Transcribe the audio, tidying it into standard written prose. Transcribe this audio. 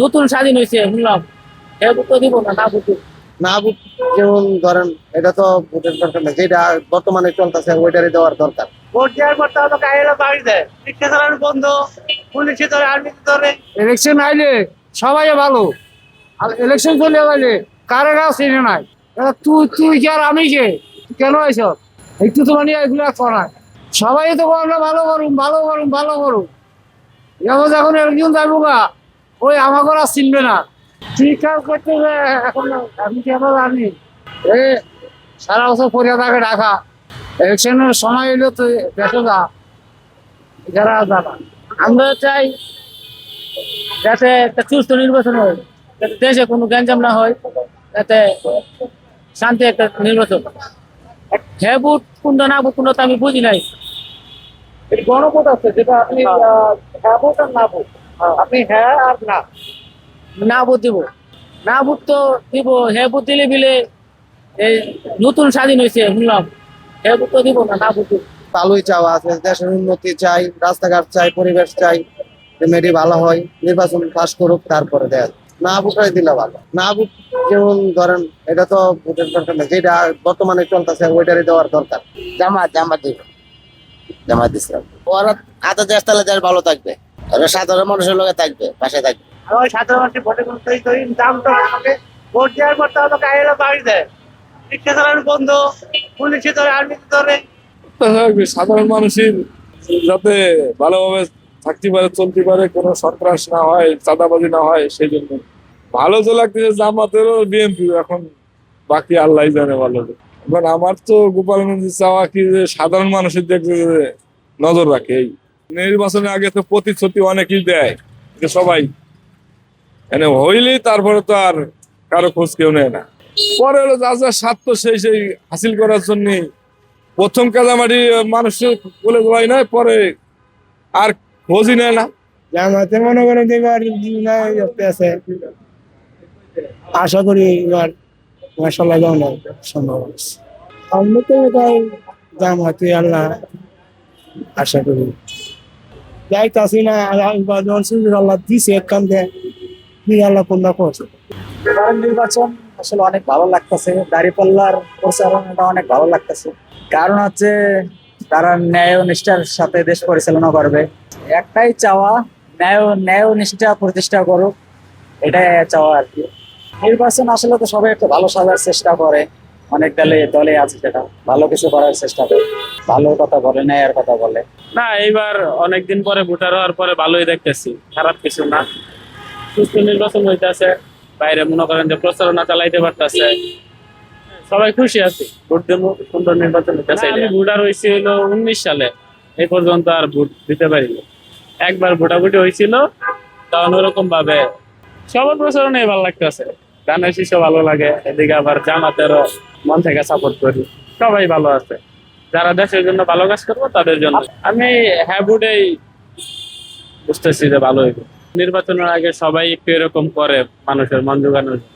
নতুন স্বাধীন হয়েছে শুনলাম, এ ভোট তো দিব না, না ভোট দিব। না ভোট, যেমন ধরেন এটা তো ভোটের দরকার নেই, যেটা বর্তমানে চলতেছে ওইটারই দেওয়ার দরকার। ভোট দেওয়ার পর তো আমাকে আইলা বাড়ি দেয়, রিক্সা চালানো বন্ধ, পুলিশে ধরে, আর্মিতে ধরে। ইলেকশন আইলে সবাই ভালো, আর ইলেকশন চলে গেলে কারে কাজ চিনে নাই। তুই তুই কি আর আমি কে, কেন এসব একটু তো মানে এগুলো করায়। সবাই তো আমরা ভালো করুন, ভালো করুন, ভালো করুন। যেমন যখন একজন যাবো গা, ওই আমাকে আর চিনবে না। ঠিক কাজ করতে হবে এখন। আমি কেন জানি এ সারা বছর পরিয়া তাকে ডাকা, ইলেকশনের সময় এলো তো দেখো যা, যারা যাবা। আমরা চাই যাতে একটা সুস্থ নির্বাচন হয়, যাতে দেশে কোনো গ্যাঞ্জাম না হয়, যাতে শান্তি একটা নির্বাচন। হ্যাঁ ভোট কোনটা না ভোট কোনটা তো আমি বুঝি নাই। এই গণভোট আছে যেটা আপনি হ্যাঁ ভোট আর না ভোট, আপনি হ্যাঁ আর না, না ভোট দিব। না ভোট তো দিব, হ্যাঁ ভোট দিলে মিলে এই নতুন স্বাধীন হয়েছে শুনলাম, হ্যাঁ ভোট তো দিব না, না ভোট দিব। ভালোই চাওয়া আছে, দেশের উন্নতি চাই, রাস্তাঘাট চাই, পরিবেশ চাই, মেডি ভালো হয়, নির্বাচন পাস করুক, তারপরে দেয়। না ভোটাই দিলে ভালো। না ভোট, যেমন ধরেন এটা তো ভোটের দরকার নেই, যেটা বর্তমানে চলতেছে ওইটারই দেওয়ার দরকার। জামাত জামাত দিব, জামাত ইসলাম। ওরা হাতে দেশ তাহলে দেশ ভালো থাকবে, ওরা সাধারণ মানুষের লগে থাকবে, পাশে থাকবে। ওই সাধারণ মানুষের ভোটে কোনো তৈরি দাম তো আমাকে ভোট দেওয়ার পর তো আমাকে আইলা বাড়ি দেয়, রিক্সা চালানো বন্ধ, পুলিশে ধরে, আর্মিতে ধরে। থাকবে সাধারণ মানুষের যাতে ভালোভাবে থাকতে পারে, চলতে পারে, কোনো সন্ত্রাস না হয়, চাঁদাবাজি না হয়, সেই জন্য ভালো তো লাগতেছে জামাতেরও বিএনপি। এখন বাকি আল্লাহ জানে ভালো। এখন আমার তো গোপালগঞ্জে চাওয়া কি যে সাধারণ মানুষের দিকে যে নজর রাখে। এই নির্বাচনের আগে তো প্রতিশ্রুতি অনেকেই দেয়, যে সবাই মানে হইলেই তারপরে তো আর কারো খোঁজ কেউ নেয় না। পরে হলো যা যা স্বার্থ সেই সেই হাসিল করার জন্য প্রথম কাদামাটি মানুষের বলে হয় না, পরে আর খোঁজই নেয় না। জামাতে মনে করেন যে এবার আছে, আশা করি এবার মাসাল্লাহ সম্ভব আছে। আমরা তো এটাই জামাতে আল্লাহ আশা করি যাইতাছি না। আল্লাহ দিছে একখান দিয়ে আল্লাহ কন্যা করছে। এবারের নির্বাচন আসলে অনেক ভালো লাগতেছে, দাঁড়িপাল্লার প্রচারণাটা অনেক ভালো লাগতেছে। কারণ হচ্ছে তারা ন্যায় ও নিষ্ঠার সাথে দেশ পরিচালনা করবে। একটাই চাওয়া, ন্যায় ও নিষ্ঠা প্রতিষ্ঠা করুক, এটাই চাওয়া আর কি। নির্বাচন আসলে তো সবাই একটু ভালো সাজার চেষ্টা করে, অনেক দলে আছে যেটা ভালো কিছু করার চেষ্টা করে, ভালো কথা বলে, ন্যায়ের কথা বলে। না, এইবার অনেকদিন পরে ভোটার হওয়ার পরে ভালোই দেখতেছি, খারাপ কিছু না। সুস্থ নির্বাচন হইতেছে, বাইরে মনে করেন যে প্রচারণা চালাইতে পারতেছে, সবাই খুশি আছি। ভোট দেবো, সুন্দর নির্বাচন হইতেছে। আমি ভোটার হয়েছি হলো 19 সালে, এই পর্যন্ত আর ভোট দিতে পারিনি। একবার ভোটাভুটি হয়েছিল, তখন ওরকম ভাবে সবার প্রচারণাই ভালো লাগতেছে, গানের শিশু ভালো লাগে, এদিকে আবার জামাতেরও মন থেকে সাপোর্ট করি, সবাই ভালো আছে। যারা দেশের জন্য ভালো কাজ করবো তাদের জন্য আমি হ্যাঁ ভোটেই বুঝতেছি যে ভালো হইবে। নির্বাচনের আগে সবাই একটু এরকম করে মানুষের মন জোগানোর জন্য।